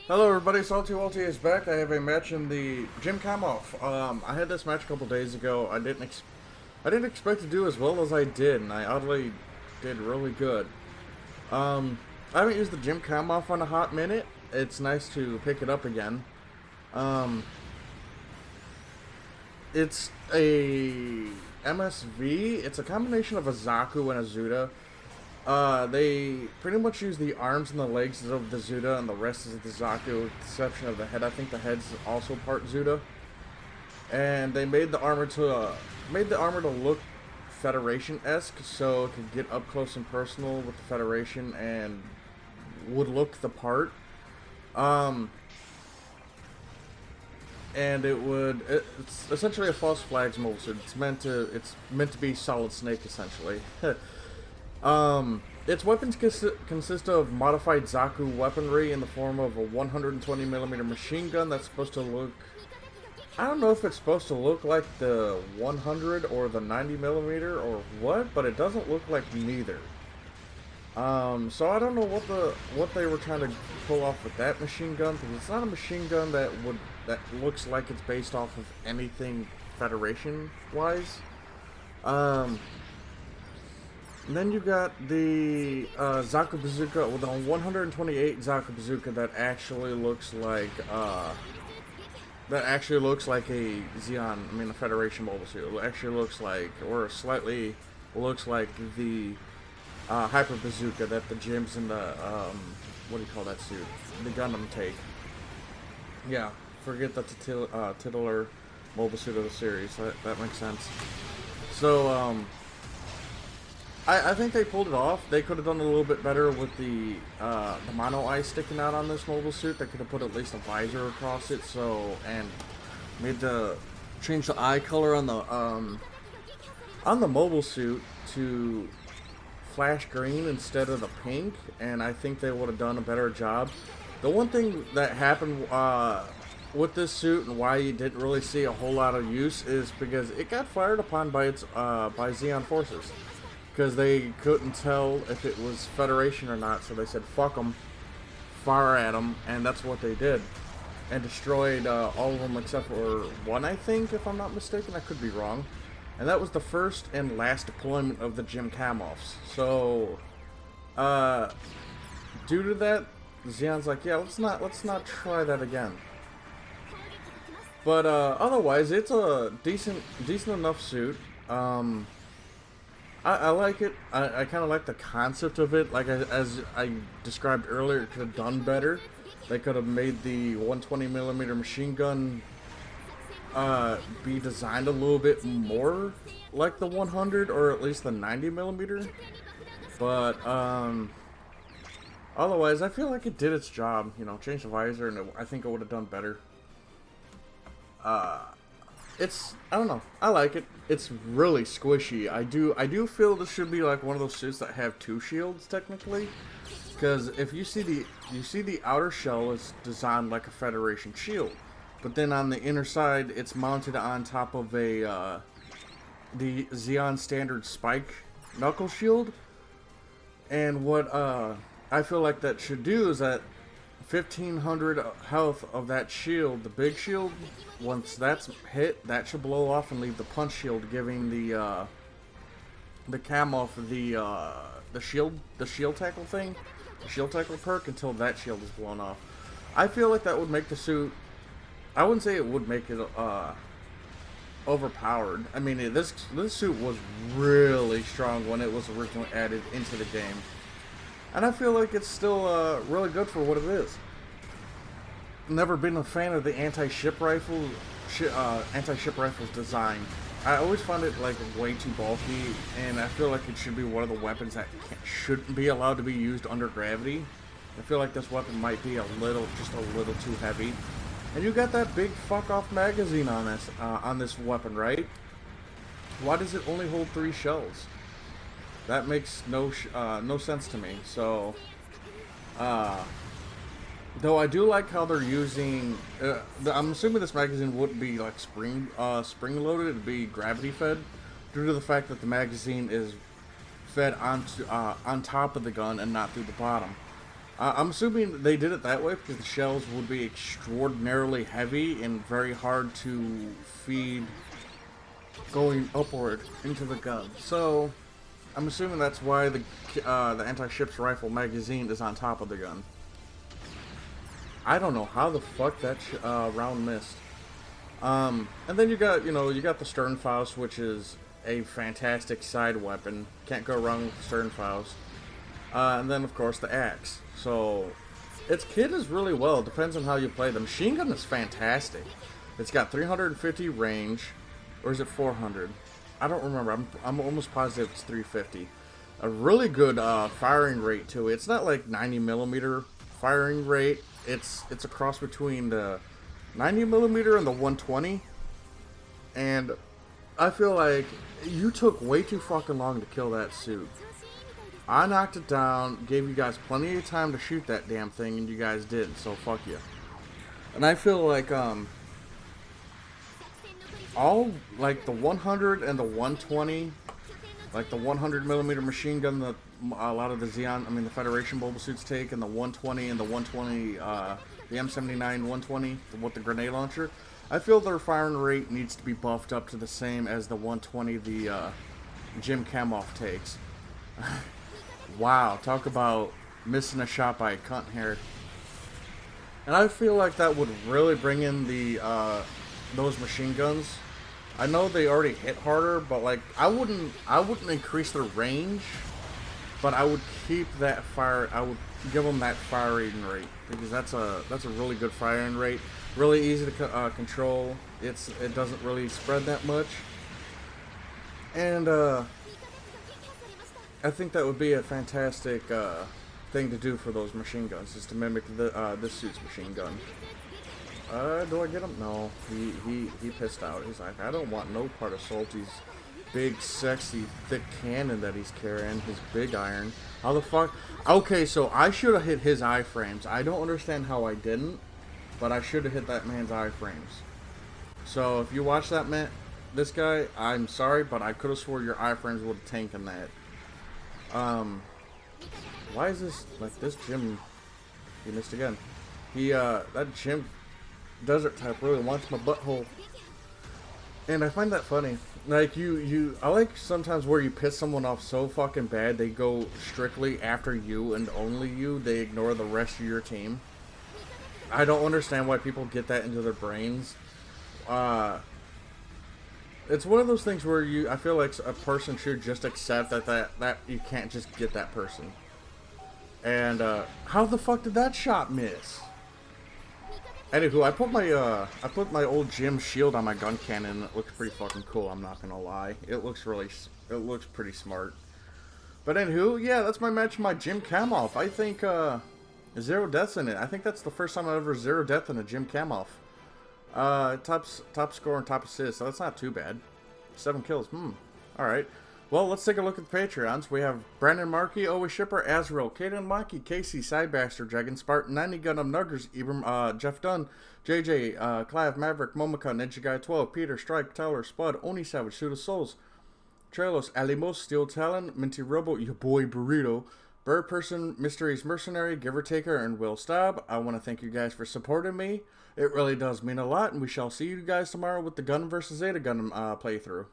Hello everybody, Salty Walty is back. I have a match in the GM Camouf. I had this match a couple days ago. I didn't expect to do as well as I did, and I oddly did really good. I haven't used the GM Camouf in a hot minute. It's nice to pick it up again. Um, it's a MSV. It's a combination of a Zaku and a Zuda. They pretty much use the arms and the legs of the Zuda, and the rest is the Zaku, with the exception of the head. I think the head's also part Zuda. And they made the armor to look Federation-esque, so it could get up close and personal with the Federation and would look the part. And it's essentially a false flags mobile suit. It's meant to be Solid Snake essentially. Its weapons consist of modified Zaku weaponry in the form of a 120mm machine gun that's supposed to look... I don't know if it's supposed to look like the 100 or the 90mm or what, but it doesn't look like neither. So I don't know what they were trying to pull off with that machine gun, because it's not a machine gun that looks like it's based off of anything Federation-wise. And then you got the Zaku Bazooka with a 128 Zaku Bazooka that actually looks like a Xeon, a Federation mobile suit. It actually looks like, or slightly looks like the Hyper Bazooka that the gyms in the what do you call that suit? The Gundam take. Yeah, forget that's a titular mobile suit of the series. That makes sense. So I think they pulled it off. They could have done a little bit better with the mono eye sticking out on this mobile suit. They could have put at least a visor across it, and change the eye color on the mobile suit to flash green instead of the pink. And I think they would have done a better job. The one thing that happened with this suit and why you didn't really see a whole lot of use is because it got fired upon by Xeon forces. Because they couldn't tell if it was Federation or not, so they said fuck them, fire at them, and that's what they did, and destroyed all of them except for one, I think, if I'm not mistaken. I could be wrong. And that was the first and last deployment of the GM Camoufs. So due to that, Xeon's like, yeah, let's not try that again. But otherwise, it's a decent enough suit. I like it. I kind of like the concept of it. Like as I described earlier, it could have done better. They could have made the 120mm machine gun be designed a little bit more like the 100 or at least the 90mm. But otherwise, I feel like it did its job. You know, changed the visor, and I think it would have done better. I don't know. I like it. It's really squishy. I do feel this should be like one of those suits that have two shields technically, because if you see the outer shell is designed like a Federation shield, but then on the inner side it's mounted on top of the Xeon standard spike knuckle shield. And what I feel like that should do is that 1500 health of that shield, the big shield, once that's hit, that should blow off and leave the punch shield, giving the Camouf the shield tackle thing, the shield tackle perk, until that shield is blown off. I feel like that would make the suit, I wouldn't say it would make it overpowered. I mean, this suit was really strong when it was originally added into the game. And I feel like it's still really good for what it is. Never been a fan of the anti-ship rifles design. I always found it like way too bulky, and I feel like it should be one of the weapons that shouldn't be allowed to be used under gravity. I feel like this weapon might be just a little too heavy. And you got that big fuck off magazine on this weapon, right? Why does it only hold 3 shells? That makes no sense to me. So, though I do like how they're using. I'm assuming this magazine wouldn't be like spring loaded; it'd be gravity fed, due to the fact that the magazine is fed on top of the gun and not through the bottom. I'm assuming they did it that way because the shells would be extraordinarily heavy and very hard to feed going upward into the gun. So I'm assuming that's why the anti-ship's rifle magazine is on top of the gun. I don't know how the fuck that round missed. And then you got the Sternfaust, which is a fantastic side weapon. Can't go wrong with the Sternfaust. And then of course the axe. So its kit is really well. Depends on how you play. The machine gun is fantastic. It's got 350 range, or is it 400? I don't remember. I'm almost positive it's 350. A really good firing rate too. It's not like 90mm firing rate. It's a cross between the 90mm and the 120. And I feel like you took way too fucking long to kill that suit. I knocked it down, gave you guys plenty of time to shoot that damn thing, and you guys didn't, so fuck you. And I feel like, all, like, the 100 and the 120, like the 100mm machine gun that a lot of the the Federation mobile suits take, and the 120 and the 120, the M79 120 with the grenade launcher, I feel their firing rate needs to be buffed up to the same as the 120 the GM Camouf takes. Wow, talk about missing a shot by a cunt here. And I feel like that would really bring in the those machine guns. I know they already hit harder, but like I wouldn't increase their range, but I would keep that fire. I would give them that firing rate because that's a really good firing rate. Really easy to control. It doesn't really spread that much, and I think that would be a fantastic thing to do for those machine guns, is to mimic this suit's machine gun. Do I get him? No, he pissed out. He's like, I don't want no part of Salty's big, sexy, thick cannon that he's carrying, his big iron. How the fuck? Okay, so I should have hit his iframes. I don't understand how I didn't, but I should have hit that man's iframes. So if you watch that man, this guy, I'm sorry, but I could have swore your iframes would have taken that. Why is this, like, this gym, he missed again. That gym desert type really wants my butthole. And I find that funny. Like, I like sometimes where you piss someone off so fucking bad, they go strictly after you and only you, they ignore the rest of your team. I don't understand why people get that into their brains. It's one of those things where I feel like a person should just accept that you can't just get that person. And how the fuck did that shot miss? Anywho, I put my old gym shield on my gun cannon. It looks pretty fucking cool. I'm not gonna lie. It looks pretty smart. But anywho, yeah, that's my match. My GM Camouf. I think 0 deaths in it. I think that's the first time I ever 0 death in a GM Camouf. Top score and top assist, so that's not too bad. 7 kills, alright. Well, let's take a look at the Patreons. We have Brandon Markey, Always Shipper, Azrael, Kaden Maki, Casey, Sidebaster, Dragon Spartan, 90 Gundam, Nuggers, Ibram, Jeff Dunn, JJ, Clive, Maverick, Momika, Ninja Guy 12, Peter, Strike, Teller, Spud, Oni Savage, Suda Souls, Trelos, Alimos, Steel Talon, Minty Robo, your boy Burrito, Bird Person, Mysteries Mercenary, Giver Taker, and Will Stab. I want to thank you guys for supporting me. It really does mean a lot, and we shall see you guys tomorrow with the Gundam vs. Zeta Gundam playthrough.